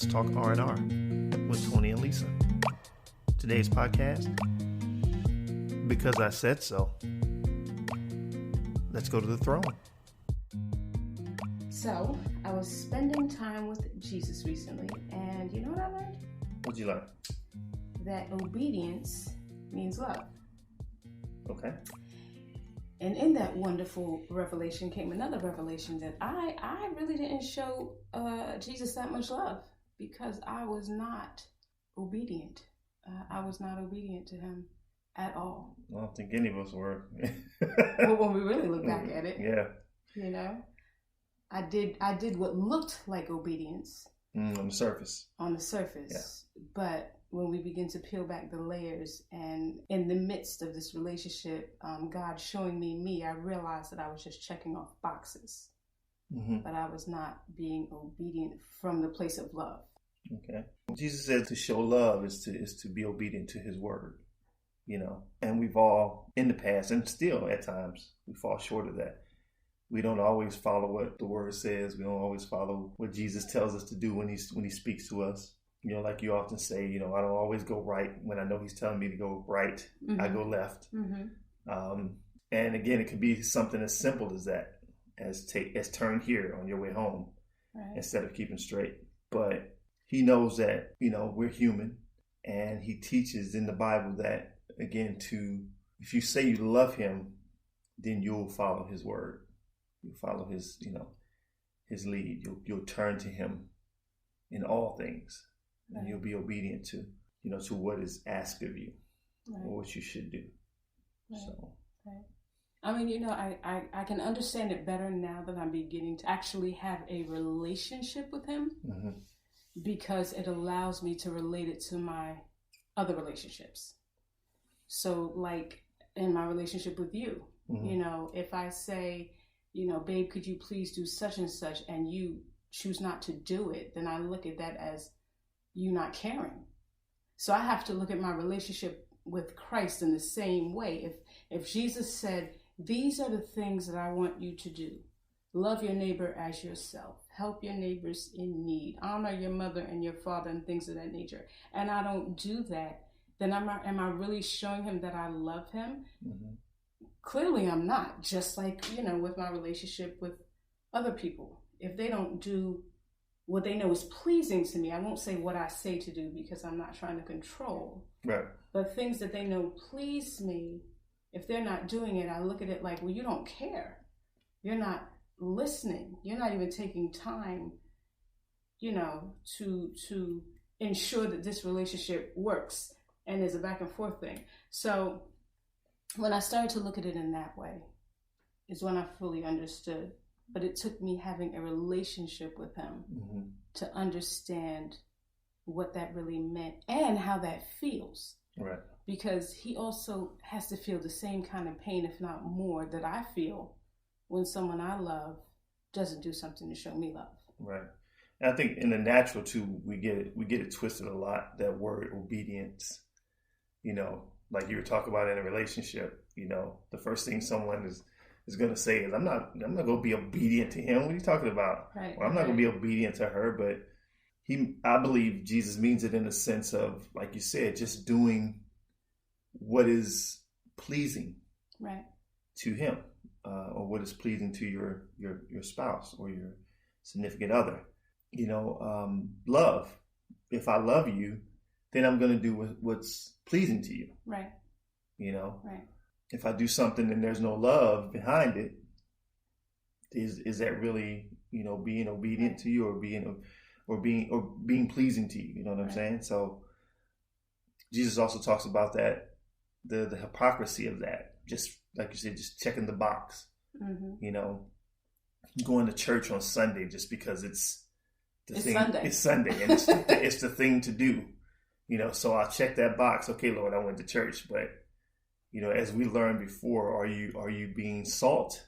Let's Talk R&R with Tony and Lisa. Today's podcast, Because I Said So. Let's go to the throne. So, I was spending time with Jesus recently, and you know what I learned? What'd you learn? That obedience means love. Okay. And in that wonderful revelation came another revelation that I really didn't show Jesus that much love because I was not obedient. I was not obedient to him at all. I don't think any of us were. Well, when we really look back at it, Yeah. you know, I did what looked like obedience On the surface. on the surface, but when we begin to peel back the layers and in the midst of this relationship, God showing me, I realized that I was just checking off boxes, but I was not being obedient from the place of love. Okay. Jesus said to show love is to be obedient to his word, you know, and we've all in the past and still at times we fall short of that. We don't always follow what the word says. We don't always follow what Jesus tells us to do when he speaks to us. You know, like you often say, you know, I don't always go right when I know he's telling me to go right. I go left. And again, it could be something as simple as that, as turn here on your way home, right, instead of keeping straight. But he knows that, you know, we're human, and he teaches in the Bible that, again, if you say you love him, then you'll follow his word. You'll follow his, you know, his lead. You'll turn to him in all things. And you'll be obedient to, you know, to what is asked of you, or what you should do. Right. So, I mean, you know, I can understand it better now that I'm beginning to actually have a relationship with him, because it allows me to relate it to my other relationships. So, like in my relationship with you, you know, if I say, you know, babe, could you please do such and such, and you choose not to do it, then I look at that as you not caring. So I have to look at my relationship with Christ in the same way. If Jesus said, these are the things that I want you to do. Love your neighbor as yourself. Help your neighbors in need. Honor your mother and your father and things of that nature. And I don't do that, then am I really showing him that I love him? Clearly I'm not. Just like, you know, with my relationship with other people. If they don't do what they know is pleasing to me, I won't say what I say to do because I'm not trying to control. Right. But things that they know please me, if they're not doing it, I look at it like, well, you don't care. You're not listening. You're not even taking time, you know, to ensure that this relationship works and is a back and forth thing. So when I started to look at it in that way is when I fully understood. But it took me having a relationship with him to understand what that really meant and how that feels. Right. Because he also has to feel the same kind of pain, if not more, that I feel when someone I love doesn't do something to show me love. Right. And I think in the natural too, we get it twisted a lot, that word obedience. You know, like you were talking about in a relationship, you know, the first thing someone is going to say is, I'm not going to be obedient to him. What are you talking about? Right. Well, I'm not going to be obedient to her. But I believe Jesus means it in the sense of, like you said, just doing what is pleasing to him, or what is pleasing to your spouse or your significant other. You know, love. If I love you, then I'm going to do what's pleasing to you. Right. You know. Right. If I do something and there's no love behind it, is that really, you know, being obedient to you, or being pleasing to you? You know what I'm saying? So Jesus also talks about that, the hypocrisy of that. Just like you said, just checking the box. You know, going to church on Sunday just because it's Sunday. It's Sunday, and it's the thing to do. You know, so I'll check that box. Okay, Lord, I went to church, but you know, as we learned before, are you being salt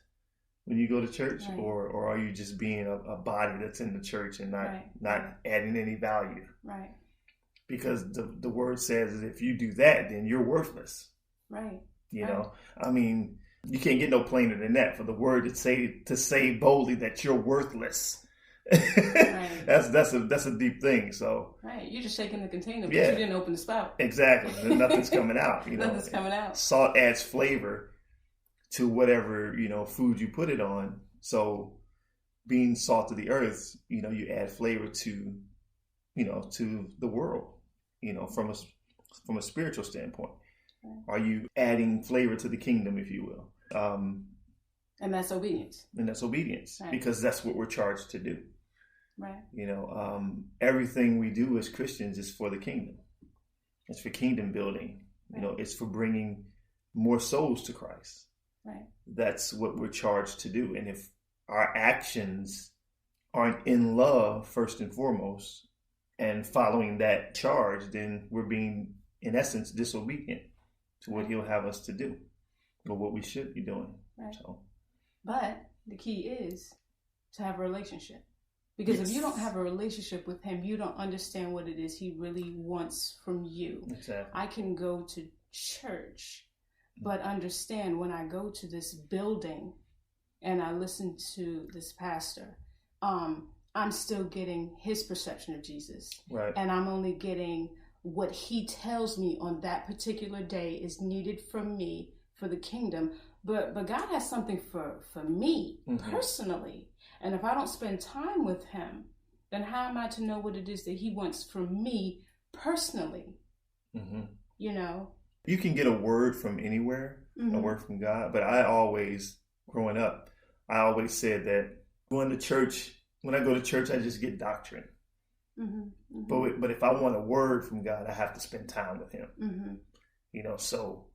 when you go to church, or are you just being a body that's in the church and not adding any value? Right. Because the word says that if you do that, then you're worthless. Right. You know, I mean, you can't get no plainer than that, for the word to say boldly that you're worthless. Right. That's a deep thing. So right, you're just shaking the container, but yeah, you didn't open the spout. Exactly. Nothing's coming out. Nothing's coming out. Salt adds flavor to whatever food you put it on. So being salt of the earth, you add flavor to to the world. From a spiritual standpoint, right. Are you adding flavor to the kingdom, if you will? And that's obedience. Right. Because that's what we're charged to do. Right. Everything we do as Christians is for the kingdom. It's for kingdom building. Right. It's for bringing more souls to Christ. Right. That's what we're charged to do. And if our actions aren't in love, first and foremost, and following that charge, then we're being, in essence, disobedient to what he'll have us to do or what we should be doing. Right. So. But the key is to have a relationship. Because if you don't have a relationship with him, you don't understand what it is he really wants from you. Exactly. I can go to church, but understand when I go to this building and I listen to this pastor, I'm still getting his perception of Jesus. Right. And I'm only getting what he tells me on that particular day is needed from me for the kingdom. But God has something for me personally. And if I don't spend time with him, then how am I to know what it is that he wants from me personally? Mm-hmm. You can get a word from anywhere, a word from God. But growing up, I always said that when I go to church, I just get doctrine. Mm-hmm. Mm-hmm. But if I want a word from God, I have to spend time with him. Mm-hmm. So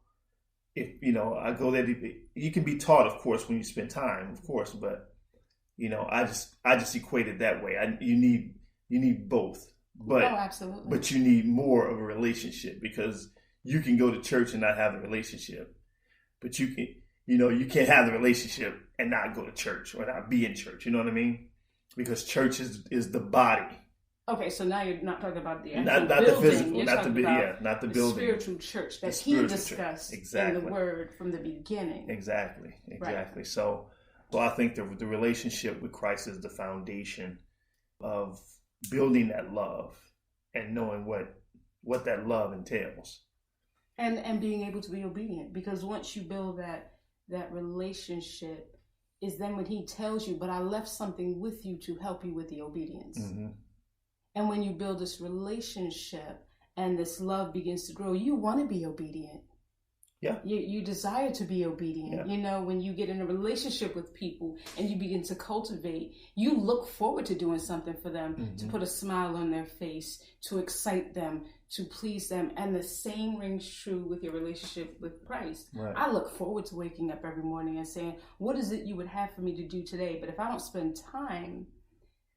if, I go there, you can be taught, of course, when you spend time, of course, but I just equate it that way. You need both, but absolutely. But you need more of a relationship, because you can go to church and not have the relationship, but you can't have the relationship and not go to church or not be in church. You know what I mean? Because church is the body. Okay, so now you're not talking about the actual not building. The physical, you're not the building. Spiritual church that he discussed in the Word from the beginning. Exactly. Right. So I think the relationship with Christ is the foundation of building that love and knowing what that love entails. And being able to be obedient, because once you build that relationship, is then when he tells you, but I left something with you to help you with the obedience. Mm-hmm. And when you build this relationship and this love begins to grow, you want to be obedient. Yeah. You desire to be obedient. Yeah. When you get in a relationship with people and you begin to cultivate, you look forward to doing something for them, to put a smile on their face, to excite them, to please them. And the same rings true with your relationship with Christ. Right. I look forward to waking up every morning and saying, what is it you would have for me to do today? But if I don't spend time,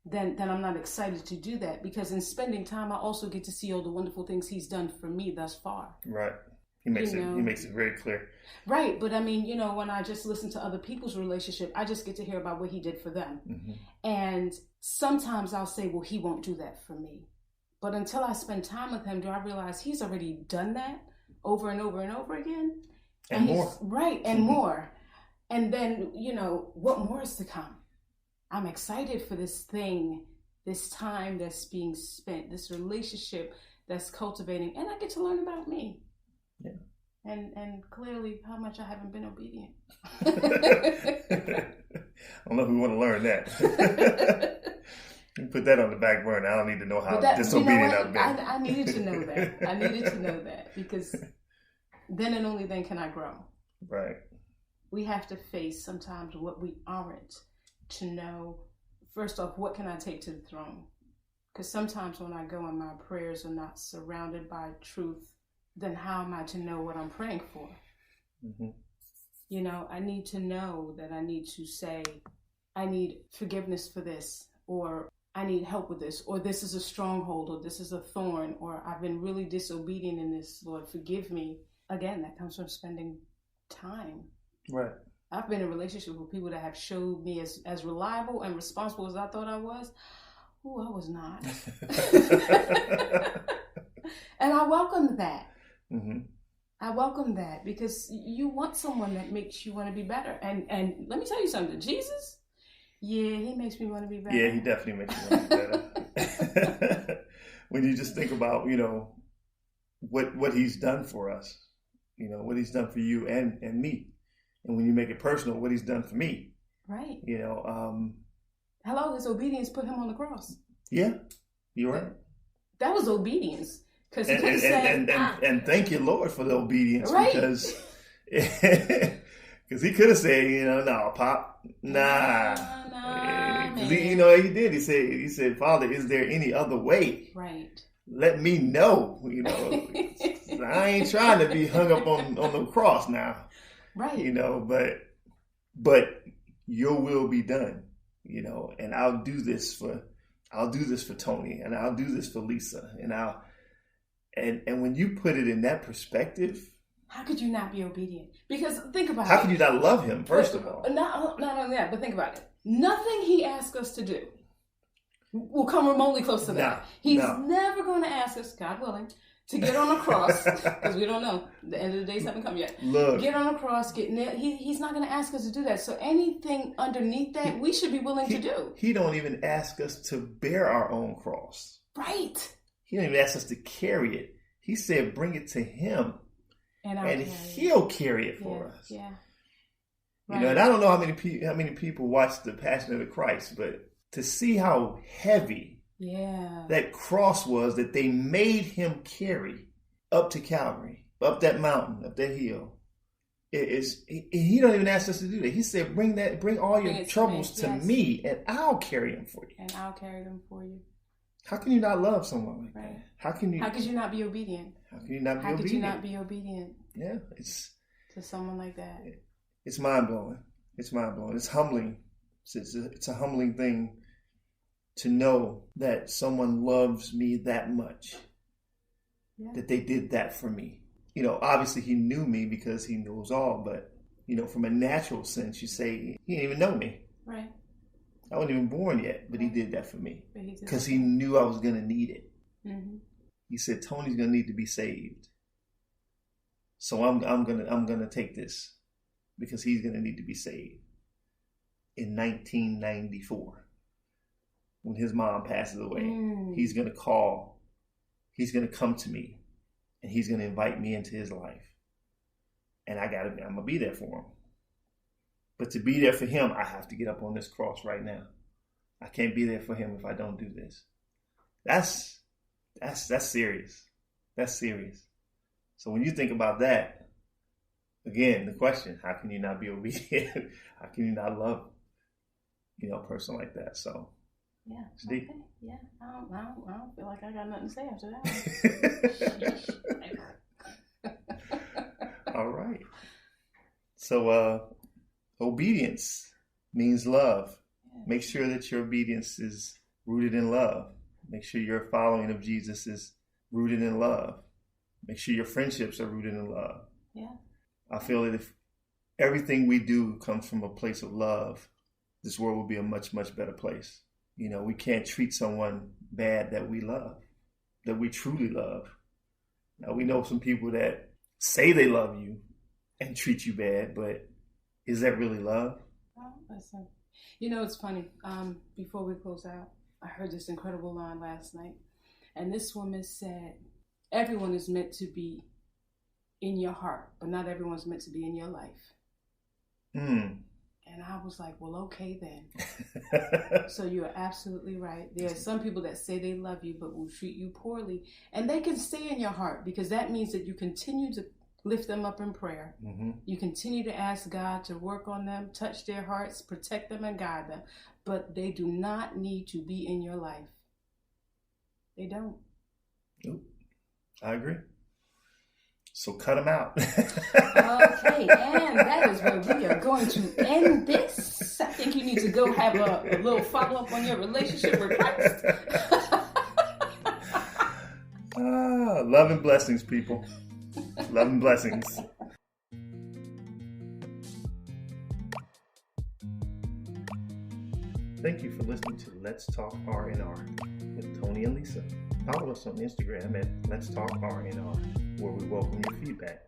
then I'm not excited to do that, because in spending time, I also get to see all the wonderful things he's done for me thus far. Right. He makes it very clear. Right. But I mean, when I just listen to other people's relationship, I just get to hear about what he did for them. Mm-hmm. And sometimes I'll say, well, he won't do that for me. But until I spend time with him, do I realize he's already done that over and over and over again? And more. Right. And more. And then, what more is to come? I'm excited for this thing, this time that's being spent, this relationship that's cultivating, and I get to learn about me. Yeah. And clearly how much I haven't been obedient. I don't know if we want to learn that. You put that on the back burner. I don't need to know how disobedient I've been. I needed to know that. I needed to know that, because then and only then can I grow. Right. We have to face sometimes what we aren't, to know, first off, what can I take to the throne? Because sometimes when I go and my prayers are not surrounded by truth, then how am I to know what I'm praying for? Mm-hmm. I need to know that I need to say, I need forgiveness for this, or I need help with this, or this is a stronghold, or this is a thorn, or I've been really disobedient in this, Lord, forgive me. Again, that comes from spending time. Right. I've been in a relationship with people that have showed me as reliable and responsible as I thought I was. Oh, I was not. And I welcomed that. Mm-hmm. I welcome that, because you want someone that makes you want to be better. And let me tell you something, Jesus Yeah, he makes me want to be better. Yeah, he definitely makes you want to be better. When you just think about, what he's done for us, what he's done for you and me. And when you make it personal, what he's done for me. Right. Hello, his obedience put him on the cross. Yeah, you're right. That was obedience. Because he and thank you, Lord, for the obedience. Right. Because he could have said, no, Pop, nah. Because he did. He said, Father, is there any other way? Right. Let me know. I ain't trying to be hung up on the cross now. Right. But your will be done. And I'll do this for Tony, and I'll do this for Lisa, and when you put it in that perspective, how could you not be obedient? Because think about it. How could you not love him, first of all? Not only that, but think about it. Nothing he asks us to do will come remotely close to that. He's never going to ask us, God willing, to get on a cross, because we don't know. The end of the days haven't come yet. Look, get on a cross, get nailed. He's not going to ask us to do that. So anything underneath that, we should be willing to do. He don't even ask us to bear our own cross. Right. He don't even ask us to carry it. He said, bring it to him. And he'll carry it for us. Yeah. Right. And I don't know how many people watch The Passion of the Christ, but to see how heavy that cross was that they made him carry up to Calvary, up that mountain, up that hill. He don't even ask us to do that. He said, bring all your troubles to me, and I'll carry them for you. And I'll carry them for you. How can you not love someone like that? How could you not be obedient? How can you not be obedient? How could you not be obedient? Yeah, to someone like that. It's mind blowing. It's mind blowing. It's humbling. It's a humbling thing to know that someone loves me that much. Yeah. That they did that for me. Obviously he knew me because he knows all, but from a natural sense, you say he didn't even know me. Right. I wasn't even born yet, but he did that for me because he knew I was going to need it. Mm-hmm. He said, Tony's going to need to be saved. So I'm going to take this because he's going to need to be saved. In 1994, when his mom passes away, he's going to call, he's going to come to me, and he's going to invite me into his life. And I'm going to be there for him. But to be there for him, I have to get up on this cross right now. I can't be there for him if I don't do this. That's serious. That's serious. So when you think about that, again, the question, how can you not be obedient? How can you not love, a person like that? So yeah, it's deep. Okay. Yeah, I don't feel like I got nothing to say after that. All right. So obedience means love. Yeah. Make sure that your obedience is rooted in love. Make sure your following of Jesus is rooted in love. Make sure your friendships are rooted in love. Yeah. I feel that if everything we do comes from a place of love, this world will be a much, much better place. We can't treat someone bad that we love, that we truly love. Now, we know some people that say they love you and treat you bad, but is that really love? Oh, listen. It's funny. Before we close out, I heard this incredible line last night. And this woman said, everyone is meant to be in your heart, but not everyone's meant to be in your life. And I was like, well, okay then. So you're absolutely right. There are some people that say they love you, but will treat you poorly. And they can stay in your heart because that means that you continue to lift them up in prayer. Mm-hmm. You continue to ask God to work on them, touch their hearts, protect them, and guide them. But they do not need to be in your life. They don't. Nope. I agree. So cut them out. Okay, and that is where we are going to end this. I think you need to go have a little follow-up on your relationship with Christ. Love and blessings, people. Love and blessings. Thank you for listening to Let's Talk R&R with Tony and Lisa. Follow us on Instagram at Let's Talk R&R, where we welcome your feedback.